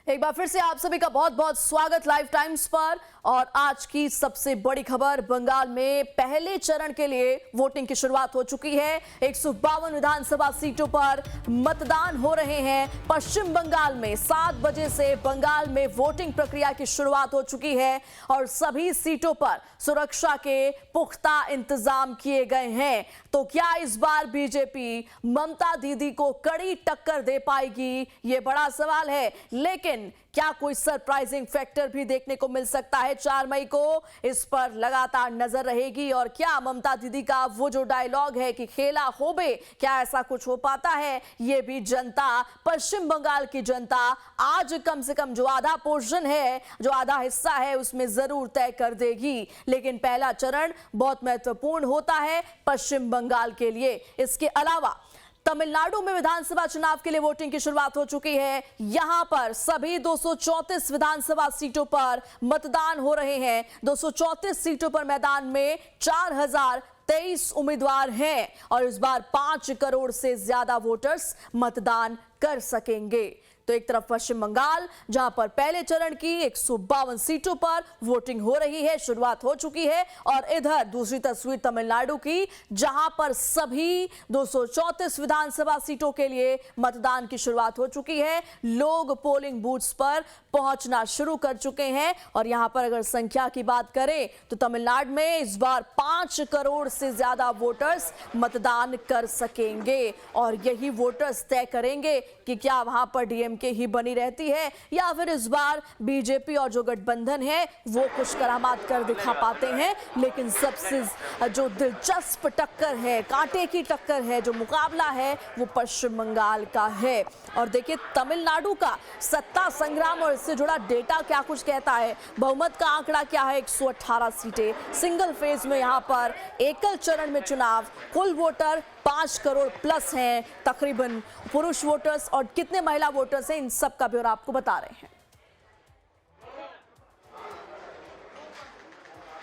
एक बार फिर से आप सभी का बहुत बहुत स्वागत लाइव टाइम्स पर। और आज की सबसे बड़ी खबर, बंगाल में पहले चरण के लिए वोटिंग की शुरुआत हो चुकी है। 152 विधानसभा सीटों पर मतदान हो रहे हैं। पश्चिम बंगाल में 7 बजे से बंगाल में वोटिंग प्रक्रिया की शुरुआत हो चुकी है और सभी सीटों पर सुरक्षा के पुख्ता इंतजाम किए गए हैं। तो क्या इस बार बीजेपी ममता दीदी को कड़ी टक्कर दे पाएगी, ये बड़ा सवाल है। लेकिन क्या कोई सरप्राइजिंग फैक्टर भी देखने को मिल सकता है 4 मई को, इस पर लगातार नजर रहेगी। और क्या ममता दीदी का वो जो डायलॉग है कि खेला होबे, क्या ऐसा कुछ हो पाता है, ये भी जनता, पश्चिम बंगाल की जनता आज कम से कम जो आधा पोर्शन है, जो आधा हिस्सा है, उसमें जरूर तय कर देगी। लेकिन पहला चरण बहुत महत्वपूर्ण होता है पश्चिम बंगाल के लिए। इसके अलावा तमिलनाडु में विधानसभा चुनाव के लिए वोटिंग की शुरुआत हो चुकी है। यहां पर सभी 234 विधानसभा सीटों पर मतदान हो रहे हैं। 234 सीटों पर मैदान में 4023 उम्मीदवार हैं और इस बार 5 करोड़ से ज्यादा वोटर्स मतदान कर सकेंगे। तो एक तरफ पश्चिम बंगाल, जहां पर पहले चरण की 152 सीटों पर वोटिंग हो रही है, शुरुआत हो चुकी है। और इधर दूसरी तस्वीर तमिलनाडु की, जहां पर सभी 234 विधानसभा सीटों के लिए मतदान की शुरुआत हो चुकी है। लोग पोलिंग बूथ्स पर पहुंचना शुरू कर चुके हैं। और यहां पर अगर संख्या की बात करें तो तमिलनाडु में इस बार 5 करोड़ से ज्यादा वोटर्स मतदान कर सकेंगे और यही वोटर्स तय करेंगे कि क्या वहां पर डीएमके ही बनी रहती है या फिर इस बार बीजेपी और जो गठबंधन है वो कुछ करामात कर दिखा पाते हैं। लेकिन सबसे जो दिलचस्प टक्कर है, कांटे की टक्कर है, जो मुकाबला है, वो पश्चिम बंगाल का है। और देखिए तमिलनाडु का सत्ता संग्राम और इससे जुड़ा डेटा क्या कुछ कहता है। बहुमत का आंकड़ा क्या है, 118 सीटें, सिंगल फेज में यहां पर एकल चरण में चुनाव, कुल वोटर 5 करोड़ प्लस हैं तकरीबन, पुरुष वोटर्स और कितने महिला वोटर्स हैं, इन सब का ब्यौरा आपको बता रहे हैं।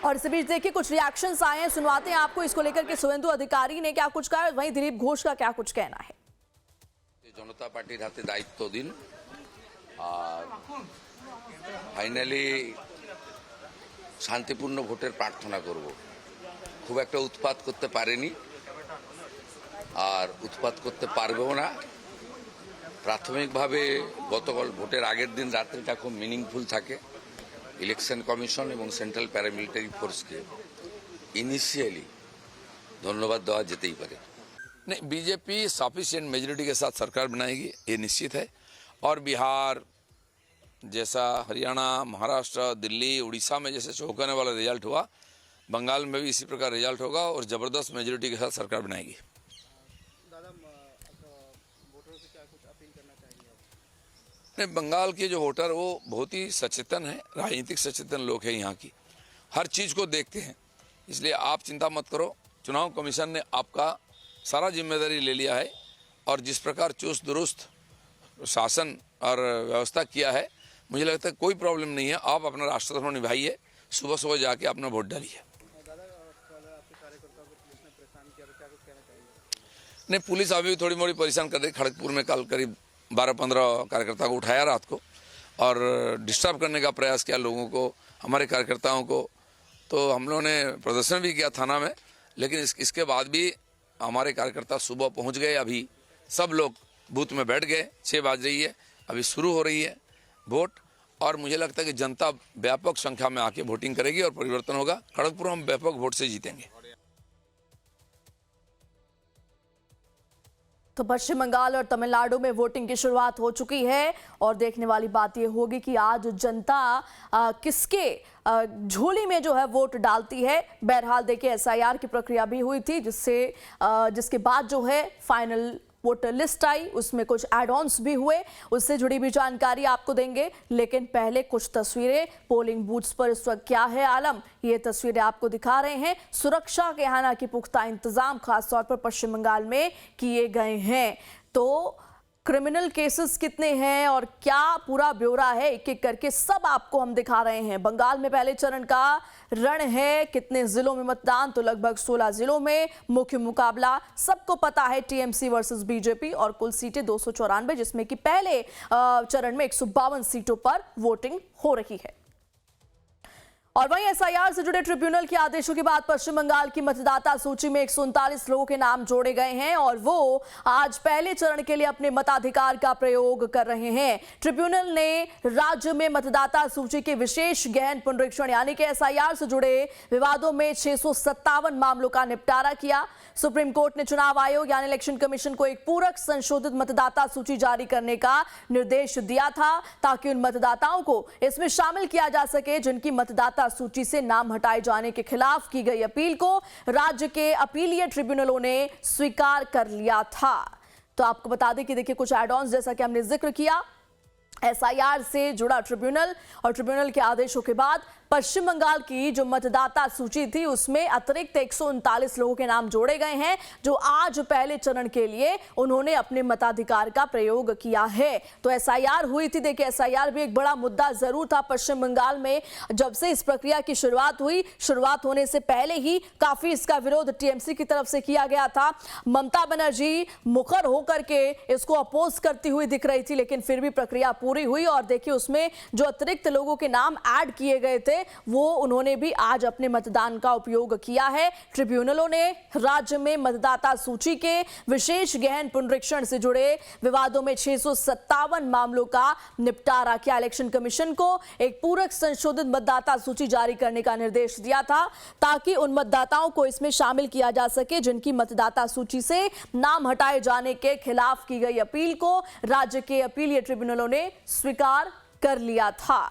और इसी बीच देखिए कुछ रिएक्शंस आए हैं, सुनवाते हैं आपको इसको लेकर के शुभेंदु अधिकारी ने क्या कुछ कहा, वहीं दिलीप घोष का क्या कुछ कहना है। जनता पार्टीर हाथे दायित्व दिन और फाइनली शांतिपूर्ण भोटेर प्रार्थना करब। खूब एक उत्पात करते पारेनी और उत्पात करते पारबेও ना। प्राथमिकभावे गतकाल भोटेर आगेर दिन रात्रिटा खूब मिनिंगफुल থাকে। इलेक्शन कमिशन और सेंट्रल पैरामिलिटारी फोर्स के इनिशियली धन्यवाद देवा जेतेई पारे। नहीं, बीजेपी सफिशिएंट मेजोरिटी के साथ सरकार बनाएगी, ये निश्चित है। और बिहार जैसा, हरियाणा, महाराष्ट्र, दिल्ली, उड़ीसा में जैसे चौंकाने वाला रिजल्ट हुआ, बंगाल में भी इसी प्रकार रिजल्ट होगा और जबरदस्त मेजोरिटी के साथ सरकार बनाएगी। नहीं, बंगाल के जो वोटर वो बहुत ही सचेतन है, राजनीतिक सचेतन लोग हैं यहाँ की, हर चीज़ को देखते हैं। इसलिए आप चिंता मत करो, चुनाव कमीशन ने आपका सारा जिम्मेदारी ले लिया है और जिस प्रकार चुस्त दुरुस्त शासन और व्यवस्था किया है, मुझे लगता है कोई प्रॉब्लम नहीं है। आप अपना राष्ट्र धर्म निभाइए, सुबह सुबह जाके अपना वोट डालिए। नहीं, पुलिस अभी भी थोड़ी मोड़ी परेशान कर रही। खड़गपुर में कल करीब 12-15 कार्यकर्ताओं को उठाया रात को और डिस्टर्ब करने का प्रयास किया लोगों को, हमारे कार्यकर्ताओं को। तो हम लोगों ने प्रदर्शन भी किया थाना में, लेकिन इसके बाद भी हमारे कार्यकर्ता सुबह पहुंच गए। अभी सब लोग बूथ में बैठ गए, 6 बज रही है, अभी शुरू हो रही है वोट और मुझे लगता है कि जनता व्यापक संख्या में आके वोटिंग करेगी और परिवर्तन होगा। खड़गपुर हम व्यापक वोट से जीतेंगे। तो पश्चिम बंगाल और तमिलनाडु में वोटिंग की शुरुआत हो चुकी है और देखने वाली बात यह होगी कि आज जनता किसके झोली में जो है वोट डालती है। बहरहाल देखिए एसआईआर की प्रक्रिया भी हुई थी, जिसके बाद जो है फाइनल वोटर लिस्ट आई, उसमें कुछ एड ऑन्स भी हुए, उससे जुड़ी भी जानकारी आपको देंगे। लेकिन पहले कुछ तस्वीरें पोलिंग बूथ्स पर इस वक्त क्या है आलम, ये तस्वीरें आपको दिखा रहे हैं। सुरक्षा के हालांकि पुख्ता इंतजाम खासतौर पर पश्चिम बंगाल में किए गए हैं। तो क्रिमिनल केसेस कितने हैं और क्या पूरा ब्यौरा है, एक एक करके सब आपको हम दिखा रहे हैं। बंगाल में पहले चरण का रण है। कितने जिलों में मतदान? तो लगभग 16 जिलों में मुख्य मुकाबला सबको पता है, टीएमसी वर्सेस बीजेपी, और कुल सीटें 294, जिसमें कि पहले चरण में 152 सीटों पर वोटिंग हो रही है। और वहीं एसआईआर से जुड़े ट्रिब्यूनल के आदेशों के बाद पश्चिम बंगाल की मतदाता सूची में 139 लोगों के नाम जोड़े गए हैं और वो आज पहले चरण के लिए अपने मताधिकार का प्रयोग कर रहे हैं। ट्रिब्यूनल ने राज्य में मतदाता सूची के विशेष गहन पुनरीक्षण यानी कि एसआईआर से जुड़े विवादों में 657 मामलों का निपटारा किया। सुप्रीम कोर्ट ने चुनाव आयोग यानी इलेक्शन कमीशन को एक पूरक संशोधित मतदाता सूची जारी करने का निर्देश दिया था ताकि उन मतदाताओं को इसमें शामिल किया जा सके जिनकी मतदाता सूची से नाम हटाए जाने के खिलाफ की गई अपील को राज्य के अपीलीय ट्रिब्यूनलों ने स्वीकार कर लिया था। तो आपको बता दें कि देखिए कुछ एड ऑन्स, जैसा कि हमने जिक्र किया, एसआईआर से जुड़ा ट्रिब्यूनल और ट्रिब्यूनल के आदेशों के बाद पश्चिम बंगाल की जो मतदाता सूची थी उसमें अतिरिक्त 139 लोगों के नाम जोड़े गए हैं जो आज पहले चरण के लिए उन्होंने अपने मताधिकार का प्रयोग किया है। तो एसआईआर हुई थी। देखिए एसआईआर भी एक बड़ा मुद्दा जरूर था पश्चिम बंगाल में। जब से इस प्रक्रिया की शुरुआत हुई, शुरुआत होने से पहले ही काफी इसका विरोध टीएमसी की तरफ से किया गया था। ममता बनर्जी मुखर होकर के इसको अपोज करती हुई दिख रही थी, लेकिन फिर भी प्रक्रिया पूरी हुई और देखिए उसमें जो अतिरिक्त लोगों के नाम ऐड किए गए थे वो उन्होंने भी आज अपने मतदान का उपयोग किया है। ट्रिब्यूनलों ने राज्य में मतदाता सूची के विशेष गहन पुनरीक्षण से जुड़े विवादों में 657 मामलों का निपटारा किया। इलेक्शन कमीशन को एक पूरक संशोधित मतदाता सूची जारी करने का निर्देश दिया था ताकि उन मतदाताओं को इसमें शामिल किया जा सके जिनकी मतदाता सूची से नाम हटाए जाने के खिलाफ की गई अपील को राज्य के अपीलीय ट्रिब्यूनलों ने स्वीकार कर लिया था।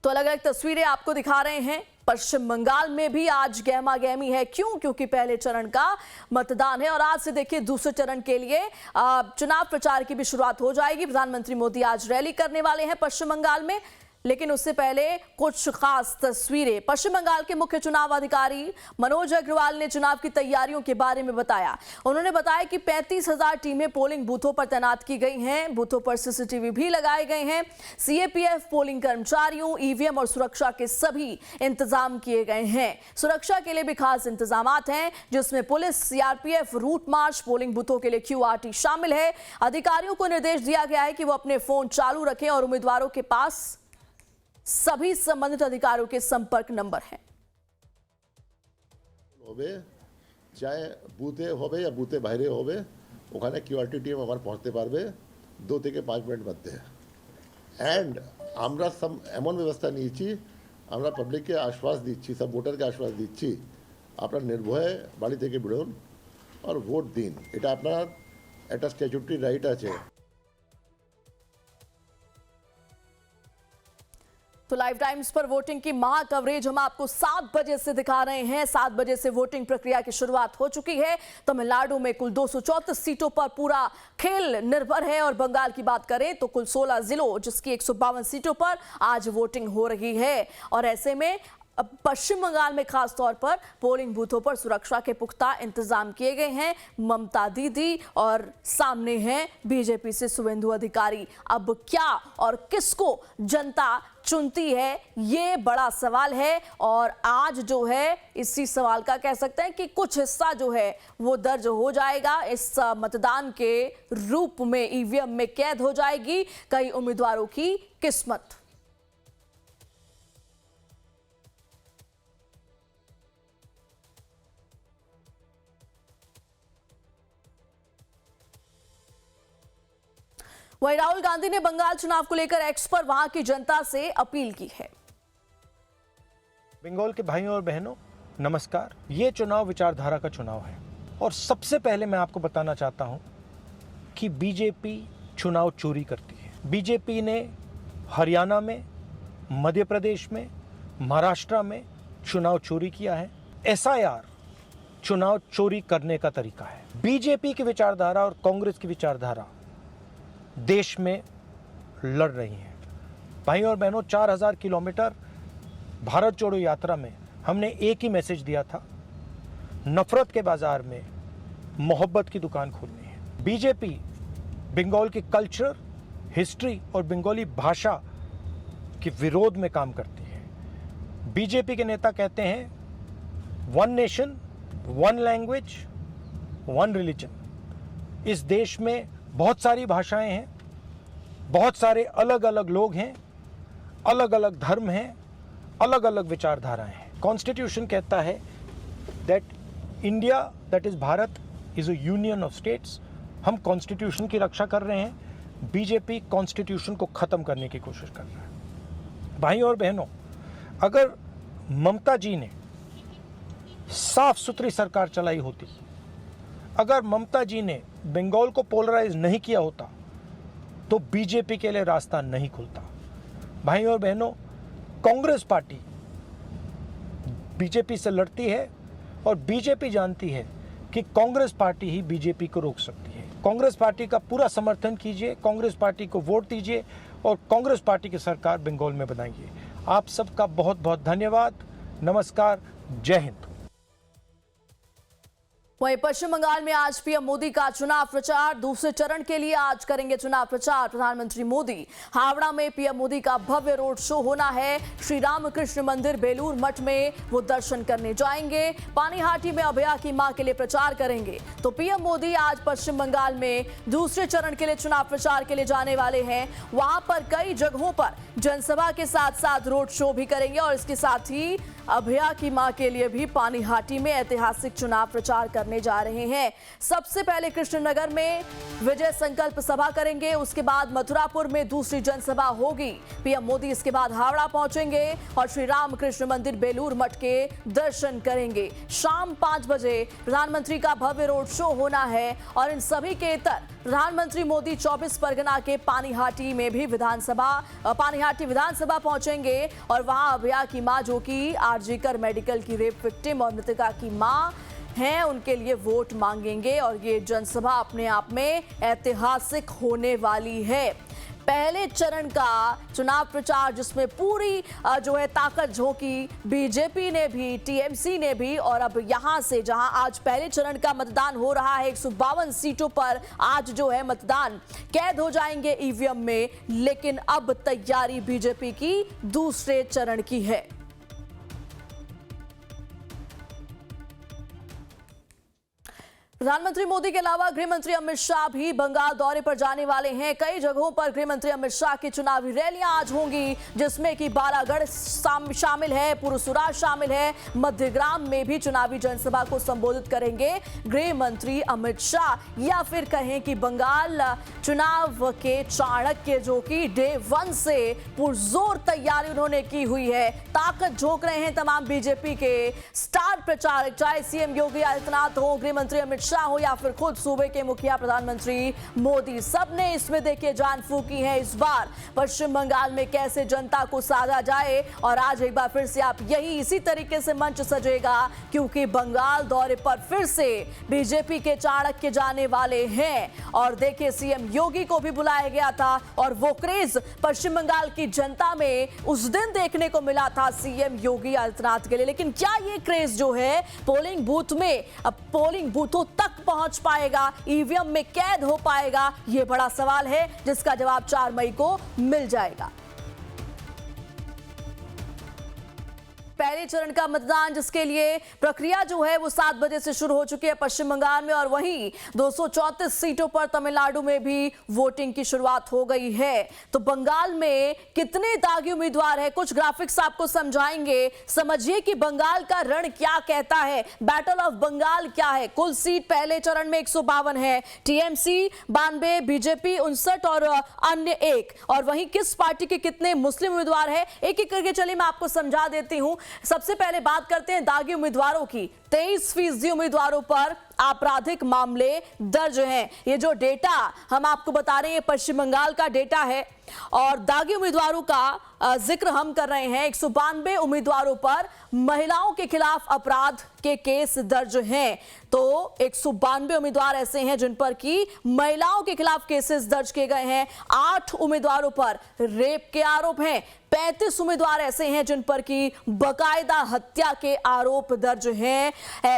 तो अलग अलग तस्वीरें आपको दिखा रहे हैं। पश्चिम बंगाल में भी आज गहमा गहमी है। क्यों? क्योंकि पहले चरण का मतदान है और आज से देखिए दूसरे चरण के लिए चुनाव प्रचार की भी शुरुआत हो जाएगी। प्रधानमंत्री मोदी आज रैली करने वाले हैं पश्चिम बंगाल में, लेकिन उससे पहले कुछ खास तस्वीरें। पश्चिम बंगाल के मुख्य चुनाव अधिकारी मनोज अग्रवाल ने चुनाव की तैयारियों के बारे में बताया। उन्होंने बताया कि 35,000 टीमें पोलिंग बूथों पर तैनात की गई हैं। बूथों पर सीसीटीवी भी लगाए गए हैं। सीएपीएफ पोलिंग कर्मचारियों, ईवीएम और सुरक्षा के सभी इंतजाम किए गए हैं। सुरक्षा के लिए भी खास इंतजाम हैं जिसमें police, CRPF, route march, polling बूथों के लिए क्यूआरटी शामिल है। अधिकारियों को निर्देश दिया गया है कि वो अपने फोन चालू रखें और उम्मीदवारों के पास सभी संबंधित अधिकारियों के संपर्क नंबर हैं। चाहे বুথে হবে या বুথে বাইরে হবে ওখানে কিউআরটি টিম আমার পৌঁছতে পারবে 2 থেকে 5 মিনিট মধ্যে। এন্ড আমরা সব এমন ব্যবস্থা নিয়েছি, আমরা পাবলিককে আশ্বাস দিচ্ছি, সব ভোটারকে আশ্বাস দিচ্ছি আপনারা নির্ভয়ে বাড়ি থেকে বেরোন আর ভোট দিন। এটা আপনার একটা স্ট্যাচুটরি রাইট আছে। तो लाइव टाइम्स पर वोटिंग की महा कवरेज हम आपको 7 बजे से दिखा रहे हैं। 7 बजे से वोटिंग प्रक्रिया की शुरुआत हो चुकी है। तमिलनाडु में कुल 234 सीटों पर पूरा खेल निर्भर है और बंगाल की बात करें तो कुल 16 जिलों जिसकी 152 सीटों पर आज वोटिंग हो रही है। और ऐसे में अब पश्चिम बंगाल में खास तौर पर पोलिंग बूथों पर सुरक्षा के पुख्ता इंतजाम किए गए हैं। ममता दीदी और सामने हैं बीजेपी से शुभेंदु अधिकारी। अब क्या और किसको जनता चुनती है ये बड़ा सवाल है और आज जो है इसी सवाल का कह सकते हैं कि कुछ हिस्सा जो है वो दर्ज हो जाएगा। इस मतदान के रूप में ईवीएम में कैद हो जाएगी कई उम्मीदवारों की किस्मत। वहीं राहुल गांधी ने बंगाल चुनाव को लेकर एक्स पर वहां की जनता से अपील की है। बंगाल के भाइयों और बहनों नमस्कार। ये चुनाव विचारधारा का चुनाव है और सबसे पहले मैं आपको बताना चाहता हूं कि बीजेपी चुनाव चोरी करती है। बीजेपी ने हरियाणा में, मध्य प्रदेश में, महाराष्ट्र में चुनाव चोरी किया है। एसआईआर चुनाव चोरी करने का तरीका है। बीजेपी की विचारधारा और कांग्रेस की विचारधारा देश में लड़ रही हैं। भाइयों और बहनों, 4000 किलोमीटर भारत जोड़ो यात्रा में हमने एक ही मैसेज दिया था, नफरत के बाजार में मोहब्बत की दुकान खोलनी है। बीजेपी बंगाल के कल्चर, हिस्ट्री और बंगाली भाषा के विरोध में काम करती है। बीजेपी के नेता कहते हैं one nation, one language, one religion. इस देश में बहुत सारी भाषाएं हैं, बहुत सारे अलग अलग लोग हैं, अलग अलग धर्म हैं, अलग अलग विचारधाराएं हैं। कॉन्स्टिट्यूशन कहता है that India, that is Bharat, is a union of states. हम कॉन्स्टिट्यूशन की रक्षा कर रहे हैं। बीजेपी कॉन्स्टिट्यूशन को खत्म करने की कोशिश कर रहा है। भाई और बहनों, अगर ममता जी ने साफ सुथरी सरकार चलाई होती, अगर ममता जी ने बंगाल को पोलराइज नहीं किया होता, तो बीजेपी के लिए रास्ता नहीं खुलता। भाई और बहनों, कांग्रेस पार्टी बीजेपी से लड़ती है और बीजेपी जानती है कि कांग्रेस पार्टी ही बीजेपी को रोक सकती है। कांग्रेस पार्टी का पूरा समर्थन कीजिए, कांग्रेस पार्टी को वोट दीजिए और कांग्रेस पार्टी की सरकार बंगाल में बनाइए। आप सबका बहुत बहुत धन्यवाद। नमस्कार, जय हिंद। वहीं पश्चिम बंगाल में आज पीएम मोदी का चुनाव प्रचार, दूसरे चरण के लिए आज करेंगे चुनाव प्रचार प्रधानमंत्री मोदी। हावड़ा में पीएम मोदी का भव्य रोड शो होना है। श्री रामकृष्ण मंदिर बेलूर मठ में वो दर्शन करने जाएंगे। पानीहाटी में अभया की मां के लिए प्रचार करेंगे। तो पीएम मोदी आज पश्चिम बंगाल में दूसरे चरण के लिए चुनाव प्रचार के लिए जाने वाले हैं। वहां पर कई जगहों पर जनसभा के साथ साथ रोड शो भी करेंगे और इसके साथ ही अभया की मां के लिए भी पानीहाटी में ऐतिहासिक चुनाव प्रचार करने जा रहे हैं। सबसे पहले कृष्णनगर में विजय संकल्प सभा करेंगे, उसके बाद मथुरापुर में दूसरी जनसभा होगी। पीएम मोदी इसके बाद हावड़ा पहुंचेंगे और श्री रामकृष्ण मंदिर बेलूर मठ के दर्शन करेंगे। शाम 5 बजे प्रधानमंत्री का भव्य रोड शो होना है और इन सभी के इतर प्रधानमंत्री मोदी 24 परगना के पानीहाटी में भी पानीहाटी विधानसभा पहुंचेंगे और वहां अभया की मां, जो कि आरजीकर मेडिकल की रेप विक्टिम और मृतका की मां हैं, उनके लिए वोट मांगेंगे और ये जनसभा अपने आप में ऐतिहासिक होने वाली है। पहले चरण का चुनाव प्रचार जिसमें पूरी जो है ताकत झोंकी बीजेपी ने भी, टीएमसी ने भी, और अब यहां से जहां आज पहले चरण का मतदान हो रहा है 152 सीटों पर आज जो है मतदान कैद हो जाएंगे ईवीएम में, लेकिन अब तैयारी बीजेपी की दूसरे चरण की है। प्रधानमंत्री मोदी के अलावा गृह मंत्री अमित शाह भी बंगाल दौरे पर जाने वाले हैं। कई जगहों पर गृह मंत्री अमित शाह की चुनावी रैलियां आज होंगी, जिसमें कि बालागढ़ शामिल है, पुरसुरा शामिल है। मध्यग्राम में भी चुनावी जनसभा को संबोधित करेंगे गृह मंत्री अमित शाह। या फिर कहें कि बंगाल चुनाव के चाणक्य, जो कि डे 1 से पुरजोर तैयारी उन्होंने की हुई है, ताकत झोंक रहे हैं तमाम बीजेपी के स्टार प्रचारक, चाहे सीएम योगी आदित्यनाथ हो, गृह मंत्री अमित शाह हो या फिर खुद सूबे के मुखिया प्रधानमंत्री मोदी। सबने इसमें देखिए जान फूकी है इस बार पश्चिम बंगाल में कैसे जनता को साधा जाए। और आज एक बार फिर से आप इसी तरीके से मंच सजेगा, क्योंकि बंगाल दौरे पर फिर से बीजेपी के चाणक्य जाने वाले हैं। और देखिए सीएम योगी को भी बुलाया गया था और वो क्रेज पश्चिम बंगाल की जनता में उस दिन देखने को मिला था सीएम योगी आदित्यनाथ के लिए। लेकिन क्या ये क्रेज जो है पोलिंग बूथ में, अब पोलिंग बूथों तक पहुंच पाएगा, ईवीएम में कैद हो पाएगा, यह बड़ा सवाल है जिसका जवाब 4 मई को मिल जाएगा। पहले चरण का मतदान जिसके लिए प्रक्रिया जो है वो 7 बजे से शुरू हो चुकी है पश्चिम बंगाल में, और वहीं 234 सीटों पर तमिलनाडु में भी वोटिंग की शुरुआत हो गई है। तो बंगाल में कितने दागी उम्मीदवार हैं, कुछ ग्राफिक्स आपको समझाएंगे। समझिए कि बंगाल का रण क्या कहता है, बैटल ऑफ बंगाल क्या है। कुल सीट पहले चरण में 152 है, टीएमसी 92, बीजेपी 59 और अन्य 1। और वहीं किस पार्टी के कितने मुस्लिम उम्मीदवार है, एक एक करके चलिए मैं आपको समझा देती हूं। सबसे पहले बात करते हैं दागी उम्मीदवारों की। 23% उम्मीदवारों पर आपराधिक मामले दर्ज हैं। ये जो डेटा हम आपको बता रहे हैं पश्चिम बंगाल का डेटा है। और दागी उम्मीदवारों का जिक्र हम कर रहे हैं। 192 उम्मीदवारों पर महिलाओं के खिलाफ अपराध के केस दर्ज हैं। तो 192 उम्मीदवार ऐसे हैं जिन पर की महिलाओं के खिलाफ केसेस दर्ज किए गए हैं। 8 उम्मीदवारों पर रेप के आरोप हैं। 35 उम्मीदवार ऐसे हैं जिन पर की बकायदा हत्या के आरोप दर्ज हैं।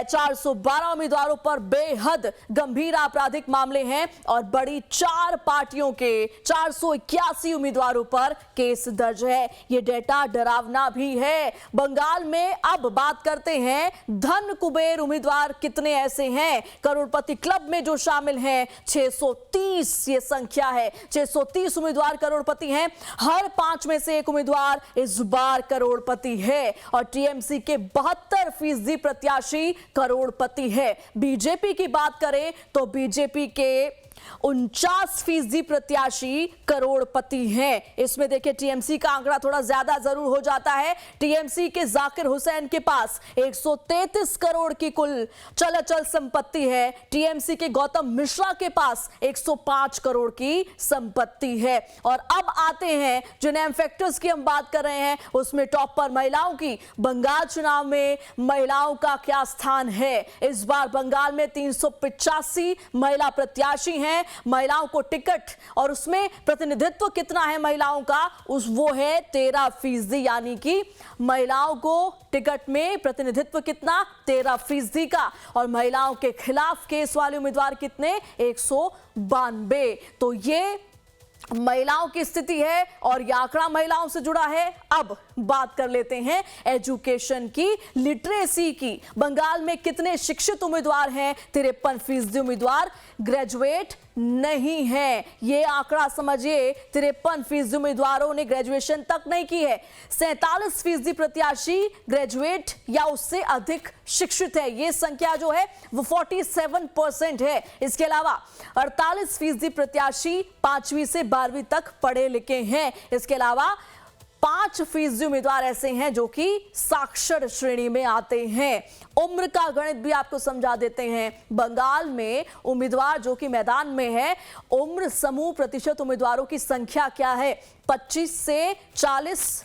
412 उम्मीदवारों पर बेहद गंभीर आपराधिक मामले हैं और बड़ी 4 पार्टियों के 481 उम्मीदवारों पर केस दर्ज है। ये डेटा डरावना भी है। बंगाल में अब बात करते हैं धन कुबेर उम्मीदवार कितने ऐसे हैं। करोड़पति क्लब में जो शामिल हैं 630 ये संख्या है। 630 उम्मीदवार करोड़पति हैं। हर 5 में से एक उम्मीदवार इस बार करोड़पति है और टीएमसी के 72% प्रत्याशी करोड़पति है। बीजेपी की बात करें तो बीजेपी के 49% प्रत्याशी करोड़पति हैं। इसमें देखिए टीएमसी का आंकड़ा थोड़ा ज्यादा जरूर हो जाता है। टीएमसी के जाकिर हुसैन के पास 133 करोड़ की कुल चल अचल संपत्ति है। टीएमसी के गौतम मिश्रा के पास 105 करोड़ की संपत्ति है। और अब आते हैं जो नेम फैक्टर्स की हम बात कर रहे हैं, उसमें टॉप पर महिलाओं की। बंगाल चुनाव में महिलाओं का क्या स्थान है? इस बार बंगाल में 385 महिला प्रत्याशी हैं। महिलाओं को टिकट और उसमें प्रतिनिधित्व कितना है महिलाओं का, वो है 13%। यानी कि महिलाओं को टिकट में प्रतिनिधित्व कितना, 13% का। और महिलाओं के खिलाफ केस वाले उम्मीदवार कितने, 192। तो ये महिलाओं की स्थिति है और यह आंकड़ा महिलाओं से जुड़ा है। अब बात कर लेते हैं एजुकेशन की, लिटरेसी की। बंगाल में कितने शिक्षित उम्मीदवार हैं? 53% उम्मीदवार ग्रेजुएट नहीं है। यह आंकड़ा समझिए, 53% उम्मीदवारों ने ग्रेजुएशन तक नहीं की है। 47% प्रत्याशी ग्रेजुएट या उससे अधिक शिक्षित है। यह संख्या जो है वो 47% है। इसके अलावा 48% प्रत्याशी 5वीं से 12वीं तक पढ़े लिखे हैं। इसके अलावा 5% उम्मीदवार ऐसे हैं जो कि साक्षर श्रेणी में आते हैं। उम्र का गणित भी आपको समझा देते हैं। बंगाल में उम्मीदवार जो कि मैदान में है, उम्र समूह प्रतिशत उम्मीदवारों की संख्या क्या है? 25 से 40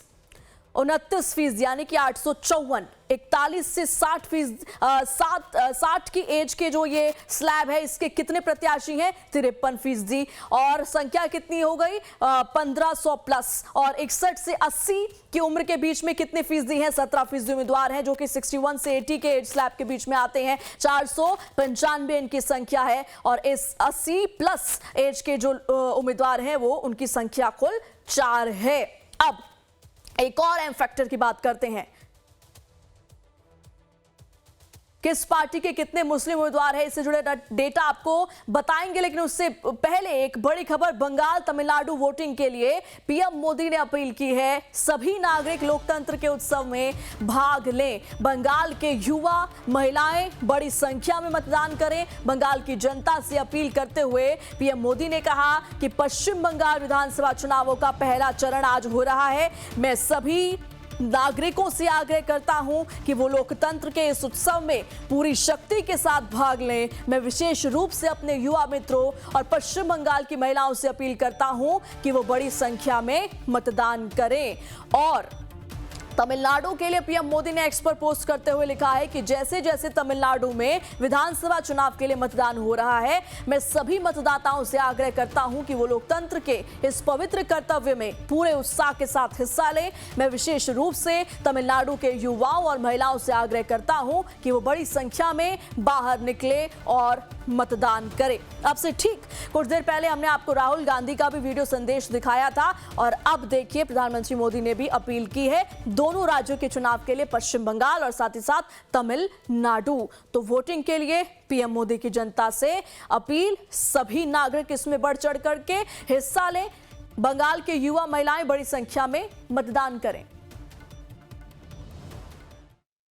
29%, यानी कि 854। 41 से 60 की एज के जो ये स्लैब है, इसके कितने प्रत्याशी हैं? 53%। और संख्या कितनी हो गई? 1500 प्लस। और 61 से 80 की उम्र के बीच में कितने फीसदी हैं? 17% उम्मीदवार हैं जो कि 61 से 80 के एज स्लैब के बीच में आते हैं। 495 इनकी संख्या है। और इस 80 प्लस एज के जो उम्मीदवार हैं वो उनकी संख्या कुल 4 है। अब एक और एम फैक्टर की बात करते हैं। किस पार्टी के कितने मुस्लिम उम्मीदवार हैं, इससे जुड़े डेटा आपको बताएंगे। लेकिन उससे पहले एक बड़ी खबर, बंगाल तमिलनाडु वोटिंग के लिए पीएम मोदी ने अपील की है सभी नागरिक लोकतंत्र के उत्सव में भाग लें। बंगाल के युवा, महिलाएं बड़ी संख्या में मतदान करें। बंगाल की जनता से अपील करते हुए पीएम मोदी ने कहा कि पश्चिम बंगाल विधानसभा चुनावों का पहला चरण आज हो रहा है। मैं सभी नागरिकों से आग्रह करता हूं कि वो लोकतंत्र के इस उत्सव में पूरी शक्ति के साथ भाग लें। मैं विशेष रूप से अपने युवा मित्रों और पश्चिम बंगाल की महिलाओं से अपील करता हूं कि वो बड़ी संख्या में मतदान करें। और तमिलनाडु के लिए पीएम मोदी ने एक्स पर पोस्ट करते हुए लिखा है कि जैसे जैसे तमिलनाडु में विधानसभा चुनाव के लिए मतदान हो रहा है, मैं सभी मतदाताओं से आग्रह करता हूं कि वो लोकतंत्र के इस पवित्र कर्तव्य में पूरे उत्साह के साथ हिस्सा लें। मैं विशेष रूप से तमिलनाडु के युवाओं और महिलाओं से आग्रह करता हूं कि वो बड़ी संख्या में बाहर निकले और मतदान करें। अब से ठीक कुछ देर पहले हमने आपको राहुल गांधी का भी वीडियो संदेश दिखाया था और अब देखिए प्रधानमंत्री मोदी ने भी अपील की है दोनों राज्यों के चुनाव के लिए, पश्चिम बंगाल और साथ ही साथ तमिलनाडु। तो वोटिंग के लिए पीएम मोदी की जनता से अपील, सभी नागरिक इसमें बढ़ चढ़ करके हिस्सा लें। बंगाल के युवा, महिलाएं बड़ी संख्या में मतदान करें।